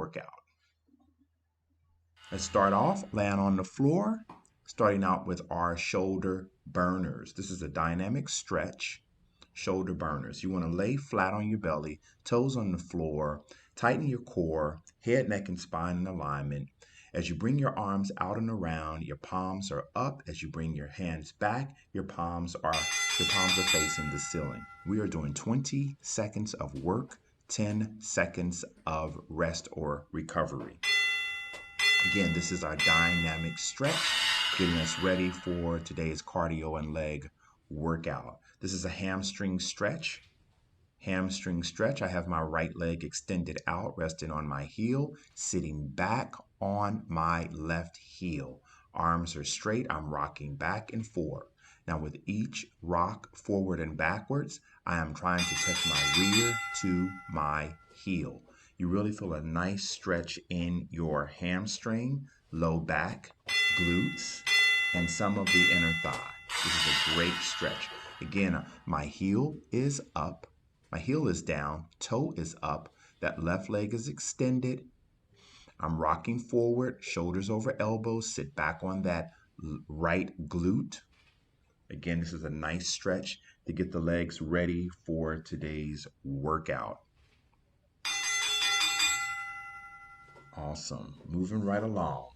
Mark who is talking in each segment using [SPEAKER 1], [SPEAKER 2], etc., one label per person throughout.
[SPEAKER 1] workout. Let's start off laying on the floor, starting out with our shoulder burners. This is a dynamic stretch. Shoulder burners. You want to lay flat on your belly, toes on the floor, tighten your core, head, neck, and spine in alignment. As you bring your arms out and around, your palms are up. As you bring your hands back, your palms are facing the ceiling. We are doing 20 seconds of work, 10 seconds of rest or recovery. Again, this is our dynamic stretch, getting us ready for today's cardio and leg workout. This is a hamstring stretch. Hamstring stretch. I have my right leg extended out, resting on my heel, sitting back on my left heel. Arms are straight. I'm rocking back and forth. Now, with each rock forward and backwards, I am trying to touch my rear to my heel. You really feel a nice stretch in your hamstring, low back, glutes, and some of the inner thigh. This is a great stretch. Again, my heel is up, my heel is down, toe is up, that left leg is extended. I'm rocking forward, shoulders over elbows, sit back on that right glute. Again, this is a nice stretch to get the legs ready for today's workout. Awesome. Moving right along.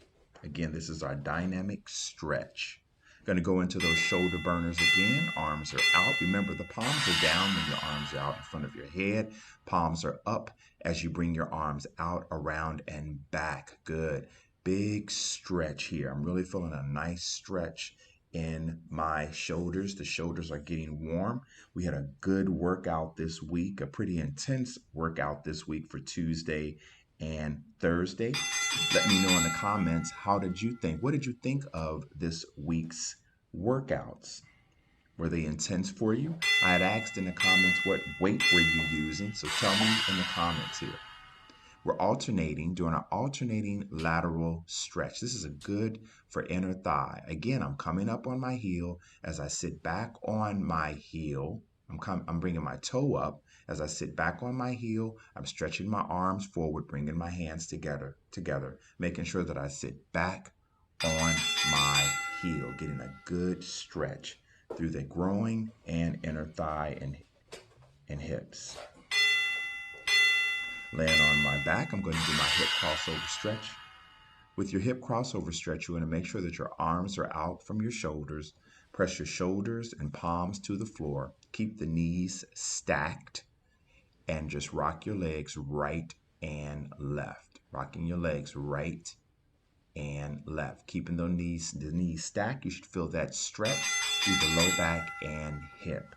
[SPEAKER 1] Again, this is our dynamic stretch. Going to go into those shoulder burners again. Arms are out. Remember, the palms are down when your arms are out in front of your head. Palms are up as you bring your arms out, around, and back. Good. Big stretch here. I'm really feeling a nice stretch in my shoulders. The shoulders are getting warm. We had a good workout this week, a pretty intense workout this week for Tuesday and Thursday. Let me know in the comments, how did you think? What did you think of this week's workouts? Were they intense for you? I had asked in the comments, what weight were you using? So tell me in the comments here. We're doing an alternating lateral stretch. This is a good for inner thigh. Again, I'm coming up on my heel. As I sit back on my heel, I'm bringing my toe up. As I sit back on my heel, I'm stretching my arms forward, bringing my hands together, making sure that I sit back on my heel, getting a good stretch through the groin and inner thigh and hips. Laying on my back, I'm going to do my hip crossover stretch. With your hip crossover stretch, you want to make sure that your arms are out from your shoulders. Press your shoulders and palms to the floor. Keep the knees stacked and just rock your legs right and left. Rocking your legs right and left. Keeping the knees stacked. You should feel that stretch through the low back and hip.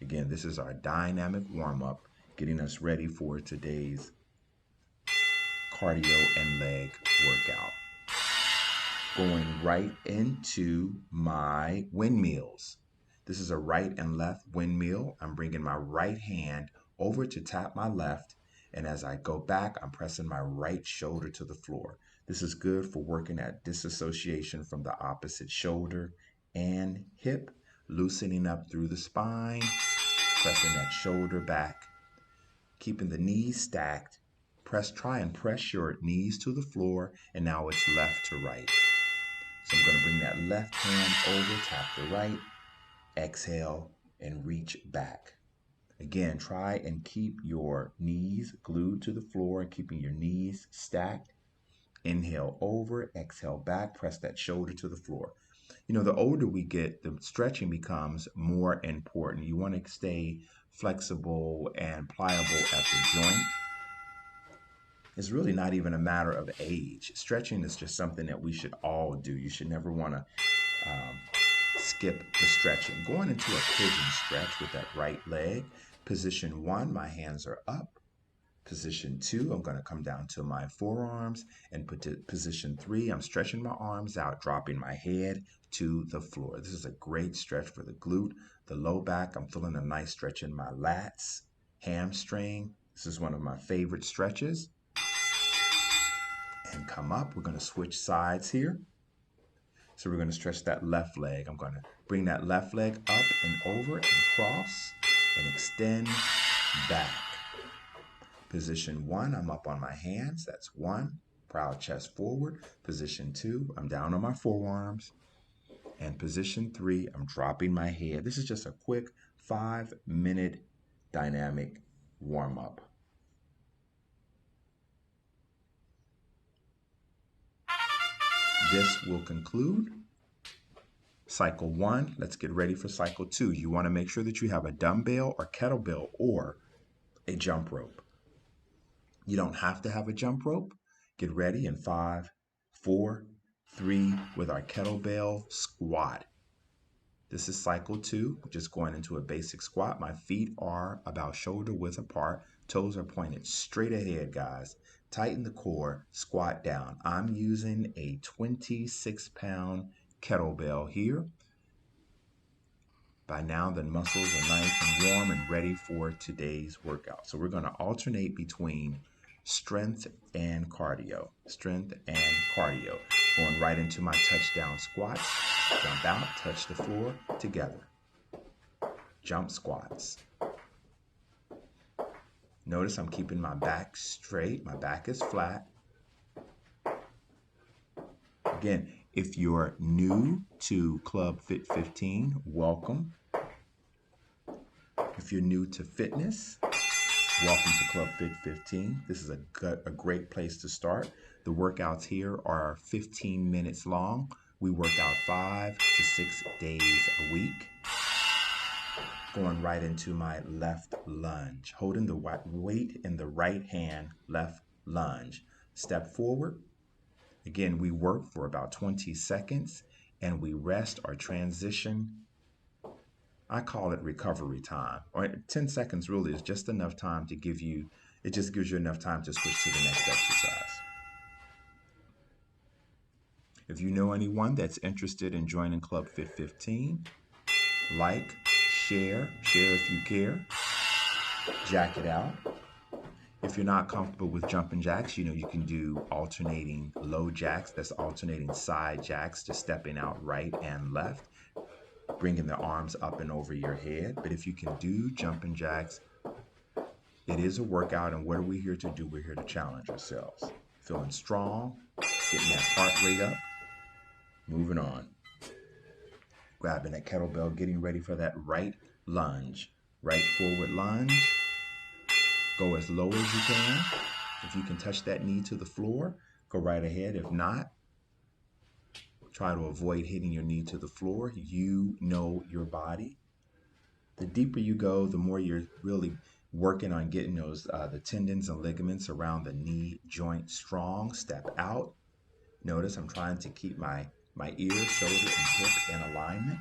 [SPEAKER 1] Again, this is our dynamic warm-up, getting us ready for today's cardio and leg workout. Going right into my windmills. This is a right and left windmill. I'm bringing my right hand over to tap my left, and as I go back, I'm pressing my right shoulder to the floor. This is good for working at disassociation from the opposite shoulder and hip, loosening up through the spine, pressing that shoulder back, keeping the knees stacked. Try and press your knees to the floor, and now it's left to right. So I'm going to bring that left hand over, tap the right, exhale, and reach back. Again, try and keep your knees glued to the floor and keeping your knees stacked. Inhale over, exhale back, press that shoulder to the floor. You know, the older we get, the stretching becomes more important. You want to stay flexible and pliable at the joint. It's really not even a matter of age. Stretching is just something that we should all do. You should never want to skip the stretching. Going into a pigeon stretch with that right leg. Position 1, my hands are up. Position 2, I'm going to come down to my forearms. And position 3, I'm stretching my arms out, dropping my head to the floor. This is a great stretch for the glute, the low back. I'm feeling a nice stretch in my lats, hamstring. This is one of my favorite stretches. And come up. We're going to switch sides here. So we're going to stretch that left leg. I'm going to bring that left leg up and over and cross and extend back. Position 1, I'm up on my hands. That's 1. Proud chest forward. Position 2, I'm down on my forearms. And position 3, I'm dropping my head. This is just a quick 5-minute dynamic warm-up. This will conclude cycle 1. Let's get ready for cycle 2. You want to make sure that you have a dumbbell or kettlebell or a jump rope. You don't have to have a jump rope. Get ready in 5, 4, 3 with our kettlebell squat. This is cycle 2, just going into a basic squat. My feet are about shoulder width apart. Toes are pointed straight ahead, guys. Tighten the core, squat down. I'm using a 26-pound kettlebell here. By now, the muscles are nice and warm and ready for today's workout. So we're going to alternate between strength and cardio. Strength and cardio. Going right into my touchdown squats. Jump out, touch the floor, together. Jump squats. Notice I'm keeping my back straight. My back is flat. Again, if you're new to Club Fit 15, welcome. If you're new to fitness, welcome to Club Fit 15. This is a great place to start. The workouts here are 15 minutes long. We work out 5 to 6 days a week. Going right into my left lunge. Holding the weight in the right hand, left lunge. Step forward. Again, we work for about 20 seconds and we rest or transition. I call it recovery time. Or 10 seconds really is just enough time to give you, it just gives you enough time to switch to the next exercise. If you know anyone that's interested in joining Club Fit 15, like, share if you care, jack it out. If you're not comfortable with jumping jacks, you can do alternating low jacks. That's alternating side jacks, just stepping out right and left, bringing the arms up and over your head. But if you can do jumping jacks, it is a workout. And what are we here to do? We're here to challenge ourselves. Feeling strong, getting that heart rate up, moving on. Grabbing that kettlebell, getting ready for that right lunge. Right forward lunge. Go as low as you can. If you can touch that knee to the floor, go right ahead. If not, try to avoid hitting your knee to the floor. You know your body. The deeper you go, the more you're really working on getting those the tendons and ligaments around the knee joint strong. Step out. Notice I'm trying to keep my ear, shoulder, and hip in alignment.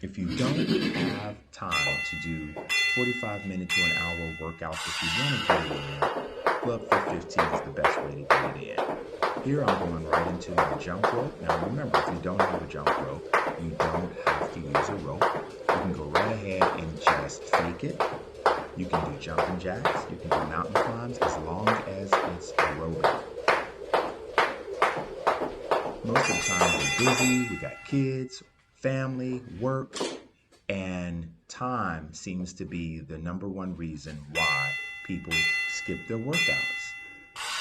[SPEAKER 1] If you don't have time to do 45 minute to an hour workouts, if you want to get it in, Club Fit 15 is the best way to get it in. Here I'm going right into my jump rope. Now remember, if you don't have a jump rope, you don't have to use a rope. You can go right ahead and just fake it. You can do jumping jacks. You can do mountain climbs as long as it's aerobic. Most of the time we're busy, we got kids, family, work, and time seems to be the #1 reason why people skip their workouts.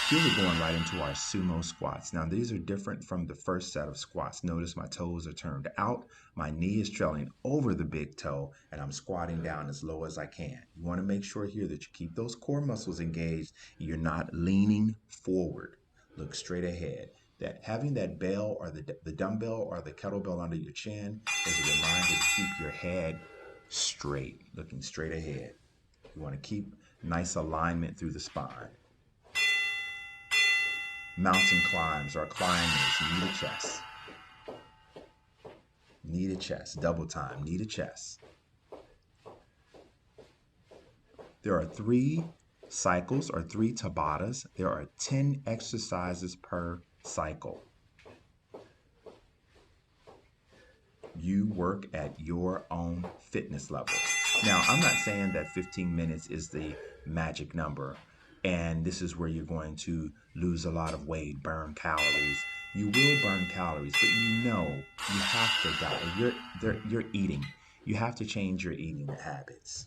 [SPEAKER 1] Here we're going right into our sumo squats. Now these are different from the first set of squats. Notice my toes are turned out, my knee is trailing over the big toe, and I'm squatting down as low as I can. You want to make sure here that you keep those core muscles engaged. You're not leaning forward. Look straight ahead. That having that bell or the dumbbell or the kettlebell under your chin is a reminder to keep your head straight, looking straight ahead. You want to keep nice alignment through the spine. Mountain climbs or climbers, knee to chest. Knee to chest, double time, knee to chest. There are 3 cycles or 3 Tabatas. There are 10 exercises per cycle. You work at your own fitness level. Now, I'm not saying that 15 minutes is the magic number, and this is where you're going to lose a lot of weight, burn calories. You will burn calories, but you have to diet. You're eating. you have to change your eating habits.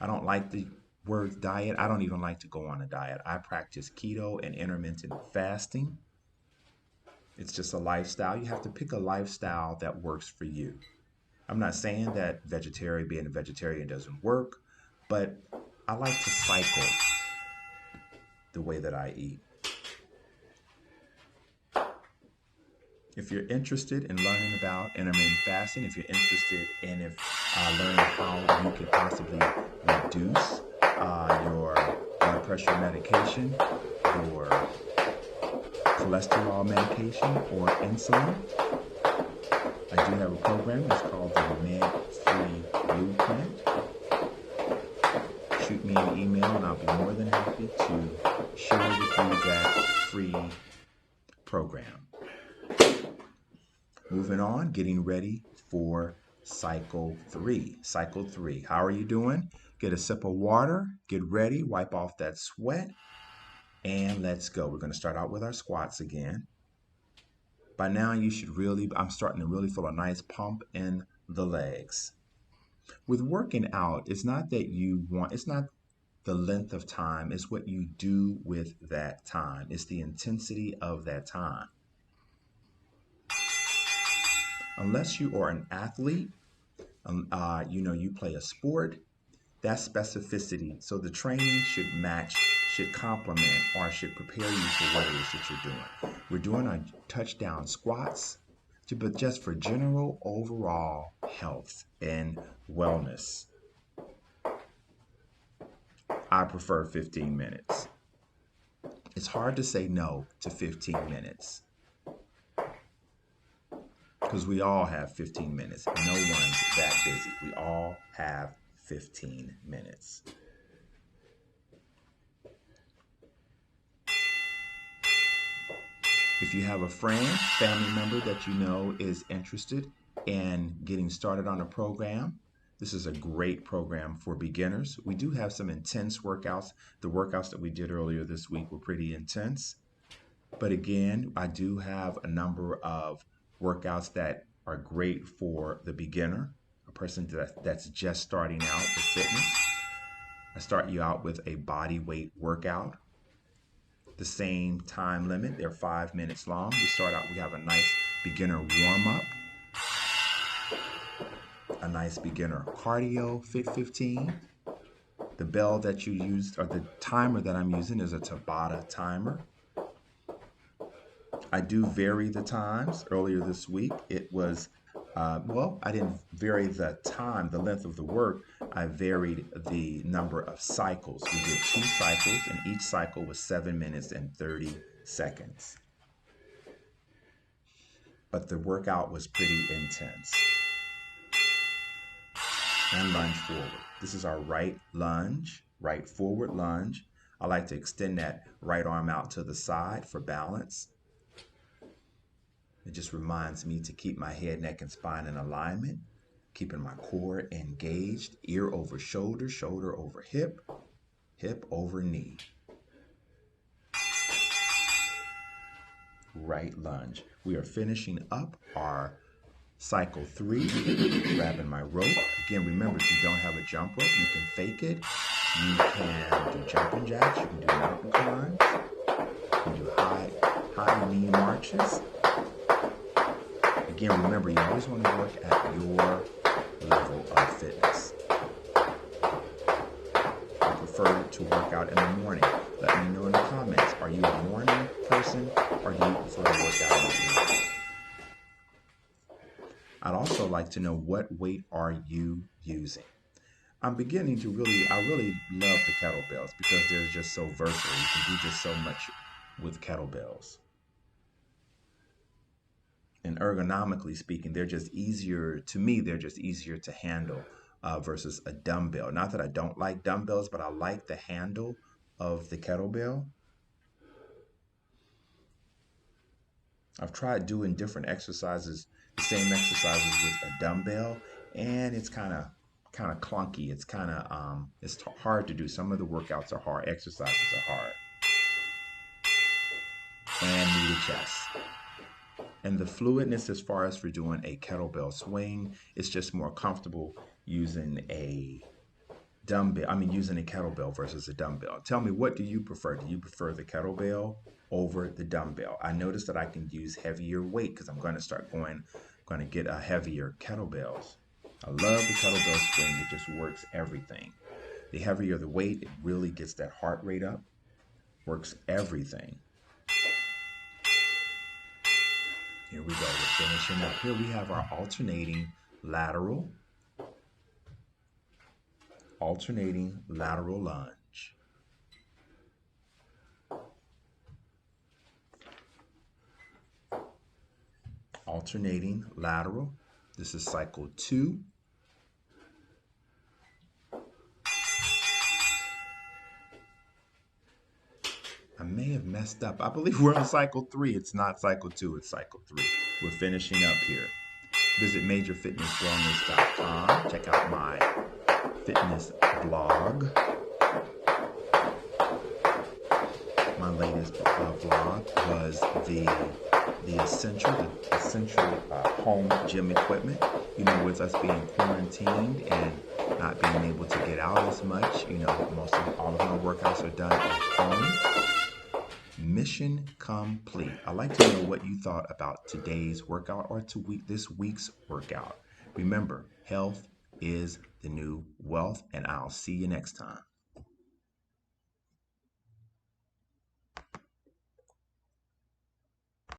[SPEAKER 1] I don't like the word diet. I don't even like to go on a diet. I practice keto and intermittent fasting. It's just a lifestyle. You have to pick a lifestyle that works for you. I'm not saying that being a vegetarian doesn't work, but I like to cycle the way that I eat. If you're interested in learning about intermittent fasting, if you're interested in learning how you could possibly reduce your blood pressure medication, your cholesterol medication, or insulin, I do have a program. It's called the Med-Free Blueprint. Shoot me an email and I'll be more than happy to share with you that free program. Moving on, getting ready for cycle 3. Cycle 3. How are you doing? Get a sip of water, get ready, wipe off that sweat, and let's go. We're going to start out with our squats again. By now, I'm starting to really feel a nice pump in the legs. With working out, it's not the length of time, it's what you do with that time. It's the intensity of that time. Unless you are an athlete, you play a sport, that's specificity. So the training should complement, or should prepare you for what it is that you're doing. We're doing our touchdown squats, but just for general overall health and wellness. I prefer 15 minutes. It's hard to say no to 15 minutes. Because we all have 15 minutes. No one's that busy. We all have 15 minutes. If you have a family member that you know is interested in getting started on a program, this is a great program for beginners. We do have some intense workouts. The workouts that we did earlier this week were pretty intense. But again, I do have a number of workouts that are great for the beginner, a person that's just starting out with fitness. I start you out with a body weight workout. The same time limit, they're 5 minutes long. We have a nice beginner warm-up, a nice beginner cardio fit 15. The bell that you use, or the timer that I'm using, is a Tabata timer. I do vary the times. Earlier this week, it was, I didn't vary the time, the length of the work. I varied the number of cycles. We did 2 cycles, and each cycle was 7 minutes and 30 seconds. But the workout was pretty intense. And lunge forward. This is our right forward lunge. I like to extend that right arm out to the side for balance. It just reminds me to keep my head, neck, and spine in alignment, keeping my core engaged, ear over shoulder, shoulder over hip, hip over knee. Right lunge. We are finishing up our cycle 3, grabbing my rope. Again, remember, if you don't have a jump rope, you can fake it. You can do jumping jacks. You can do mountain climbs. You can do high knee marches. Again, remember, you always want to work at your level of fitness. I prefer to work out in the morning. Let me know in the comments. Are you a morning person, or do you prefer to work out in the evening? I'd also like to know, what weight are you using? I really love the kettlebells because they're just so versatile. You can do just so much with kettlebells. And ergonomically speaking, they're just easier to handle versus a dumbbell. Not that I don't like dumbbells, but I like the handle of the kettlebell. I've tried doing different exercises, the same exercises with a dumbbell, and it's kind of clunky. It's it's hard to do. Some of the workouts are hard, exercises are hard. And knee to chest. And the fluidness as far as for doing a kettlebell swing, it's just more comfortable using a using a kettlebell versus a dumbbell. Tell me, what do you prefer? Do you prefer the kettlebell over the dumbbell? I noticed that I can use heavier weight because I'm going to going to get a heavier kettlebells. I love the kettlebell swing. It just works everything. The heavier the weight, it really gets that heart rate up, works everything. Here we go, we're finishing up. Here we have our alternating lateral lunge. Alternating lateral. This is cycle 2. I may have messed up. I believe we're on cycle 3. It's not cycle 2, it's cycle 3. We're finishing up here. Visit majorfitnesswellness.com. Check out my fitness blog. My latest vlog was the essential home gym equipment. You know, with us being quarantined and not being able to get out as much, you know, all of my workouts are done at home. Mission complete. I'd like to know what you thought about today's workout or this week's workout. Remember, health is the new wealth, and I'll see you next time.